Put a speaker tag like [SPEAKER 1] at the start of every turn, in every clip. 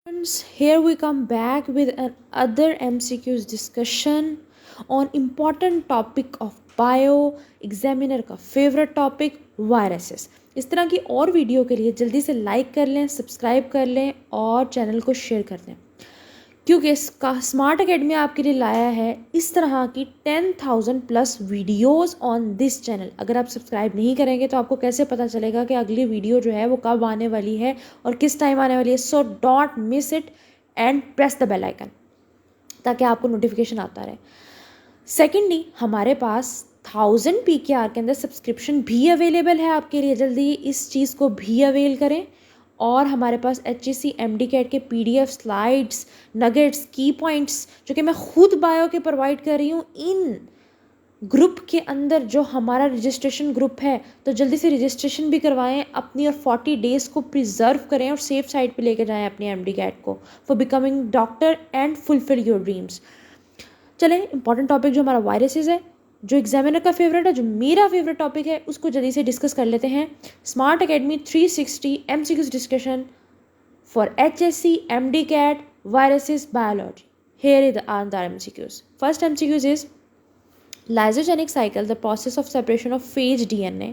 [SPEAKER 1] Friends, here we come back with another MCQ's discussion on important topic of bio examiner का favourite topic viruses. इस तरह की और video के लिए जल्दी से लाइक कर लें, सब्सक्राइब कर लें और चैनल को शेयर कर दें, क्योंकि इसका स्मार्ट एकेडमी आपके लिए लाया है इस तरह की 10,000 plus videos on this channel. अगर आप सब्सक्राइब नहीं करेंगे तो आपको कैसे पता चलेगा कि अगली वीडियो जो है वो कब आने वाली है और किस टाइम आने वाली है। So don't miss it and press the bell icon ताकि आपको नोटिफिकेशन आता रहे। सेकेंडली, हमारे पास 1000 PKR के अंदर सब्सक्रिप्शन भी अवेलेबल है आपके लिए। जल्दी इस चीज़ को भी अवेल करें। और हमारे पास HEC MD-CAT के PDF स्लाइड्स, नगेट्स, की पॉइंट्स जो कि मैं खुद बायो के प्रोवाइड कर रही हूँ इन ग्रुप के अंदर जो हमारा रजिस्ट्रेशन ग्रुप है। तो जल्दी से रजिस्ट्रेशन भी करवाएं अपनी और 40 डेज़ को प्रिजर्व करें और सेफ साइड पे लेके जाएं अपनी MD-CAT को for becoming doctor and fulfil your dreams. चलें, इंपॉर्टेंट टॉपिक जो हमारा वायरसेस है, जो एग्जामिनर का फेवरेट है, जो मेरा फेवरेट टॉपिक है, उसको जल्दी से डिस्कस कर लेते हैं। Smart academy 360 MCQs discussion for HSC MD-CAT viruses biology. Here are the MCQs. First MCQs is lysogenic cycle, the process of separation of phage DNA।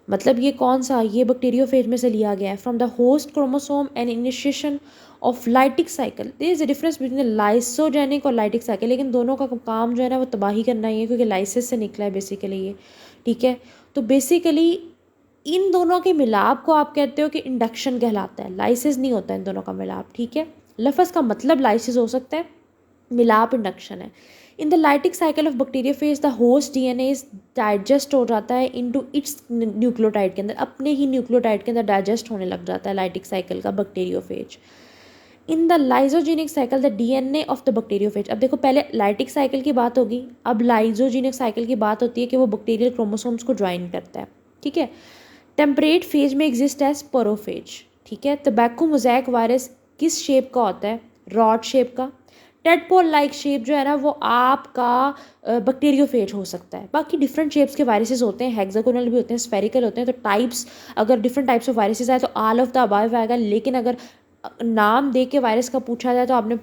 [SPEAKER 1] मतलब ये कौन सा, ये बैक्टीरियोफेज में से लिया गया है from the host chromosome and initiation of lytic cycle. There is a difference between lysogenic और लाइटिक साइकिल, लेकिन दोनों का काम जो है ना वो तबाही करना ही है, क्योंकि लाइसिस से निकला है बेसिकली ये। ठीक है, तो बेसिकली इन दोनों के मिलाप को आप कहते हो कि इंडक्शन कहलाता है, लाइसिस नहीं होता इन दोनों का मिलाप। ठीक है, लफ्ज़ का मतलब लाइसिस हो सकता है, मिलाप इंडक्शन है। In the lytic cycle of bacteriophage the host DNA is digest हो जाता है इनटू इट्स न्यूक्लियोटाइड के अंदर, अपने ही न्यूक्लियोटाइड के अंदर डाइजेस्ट होने लग जाता है लाइटिक साइकिल का bacteriophage. In the lysogenic cycle the DNA of the bacteriophage. अब देखो, पहले लाइटिक साइकिल की बात होगी, अब लाइजोजेनिक साइकिल की बात होती है कि वो बैक्टीरियल क्रोमोसोम्स को ज्वाइन करता है। ठीक है, टेम्परेट फेज में एग्जिस्ट है स्पोरोफेज। ठीक है, टोबैको मोज़ेक वायरस किस शेप का होता है, रॉड शेप का। टेडपोल लाइक शेप जो है ना वो आपका बैक्टीरियोफेज हो सकता है। बाकी डिफरेंट शेप्स के वायरसेस होते हैं, हेक्सागोनल भी होते हैं, स्फेरिकल होते हैं। तो टाइप्स, अगर डिफरेंट टाइप्स ऑफ वायरसेस आए तो ऑल ऑफ द अबव आएगा, लेकिन अगर नाम दे के वायरस का पूछा जाए तो आपने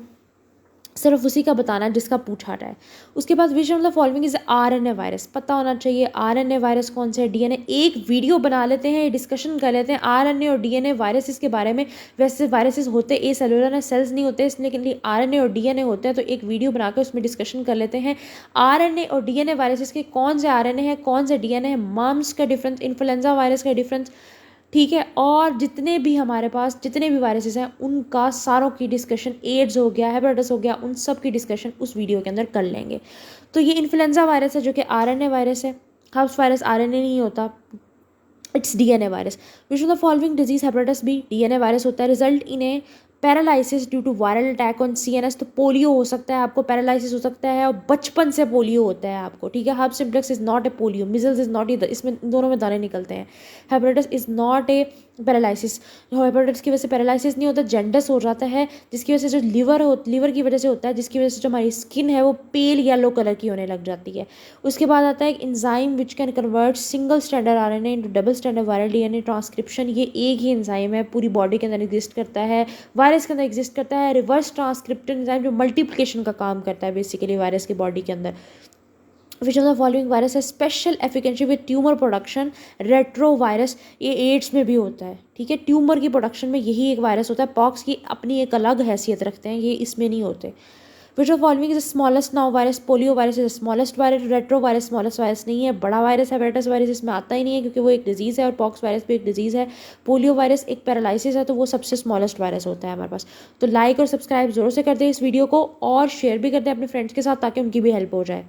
[SPEAKER 1] सिर्फ उसी का बताना है जिसका पूछा जाए। उसके बाद विच of the following is RNA virus, पता होना चाहिए RNA वायरस कौन से है। DNA, एक वीडियो बना लेते हैं, डिस्कशन कर लेते हैं RNA और DNA वायरसेस के बारे में। वैसे वायरसेस होते ए सेलुलर सेल्स नहीं होते, इसलिए के लिए RNA और DNA होते हैं। तो एक वीडियो बनाकर उसमें डिस्कशन कर लेते हैं RNA और DNA वायरसेस के, कौन से RNA है, कौन से DNA है, मम्स का डिफरेंस, इन्फ्लुएंजा वायरस का डिफरेंस। ठीक है, और जितने भी हमारे पास जितने भी वायरसेस हैं उनका सारों की डिस्कशन, एड्स हो गया, हेपेटाइटिस हो गया, उन सब की डिस्कशन उस वीडियो के अंदर कर लेंगे। तो ये इन्फ्लुएंजा वायरस है जो कि RNA वायरस है। हब्स वायरस RNA नहीं होता, it's DNA virus. Which of the following disease, hepatitis B DNA virus होता है। Result in a paralysis due to viral attack on CNS। तो पोलियो हो सकता है आपको, पैरालिसिस हो सकता है, और बचपन से पोलियो होता है आपको। ठीक है, hub simplex is not a polio, measles is not इधर, इसमें दोनों में दाने निकलते हैं। Hepatitis is not a paralysis, hepatitis की वजह से पैरालिसिस नहीं होता, जेंडस हो जाता है, जिसकी वजह से जो लीवर की वजह से होता है, जिसकी वजह से जो हमारी स्किन है वो पेल येलो कलर की होने लग जाती है। उसके बाद आता है एक enzyme which can convert single standard RNA into double standard viral DNA transcription. ये एक ही एंजाइम है, पूरी बॉडी के अंदर एग्जिस्ट करता है, वायरस के अंदर एग्जिस्ट करता है। रिवर्स ट्रांसक्रिप्शन एंजाइम जो मल्टीप्लिकेशन का काम करता है बेसिकली वायरस की बॉडी के अंदर। Which of the following virus है special efficiency with tumour production, retro virus. ये एड्स में भी होता है। ठीक है, ट्यूमर की प्रोडक्शन में यही एक वायरस होता है। पॉक्स की अपनी एक अलग हैसियत रखते हैं, ये इसमें नहीं होते। Which of following is smallest now virus, polio virus is smallest virus, retro virus smallest virus नहीं है, बड़ा वायरस है। हेपेटाइटिस वायरस इसमें आता ही नहीं है क्योंकि वो एक डिजीज़ है, और पॉक्स वायरस भी एक डिजीज़ है। पोलियो वायरस एक पैरालिसिस है, तो वो सबसे स्मॉलेस्ट वायरस होता है हमारे पास। तो लाइक और सब्सक्राइब जरूर से कर दें इस वीडियो को, और शेयर भी कर दें अपने फ्रेंड्स के साथ ताकि उनकी भी हेल्प हो जाए।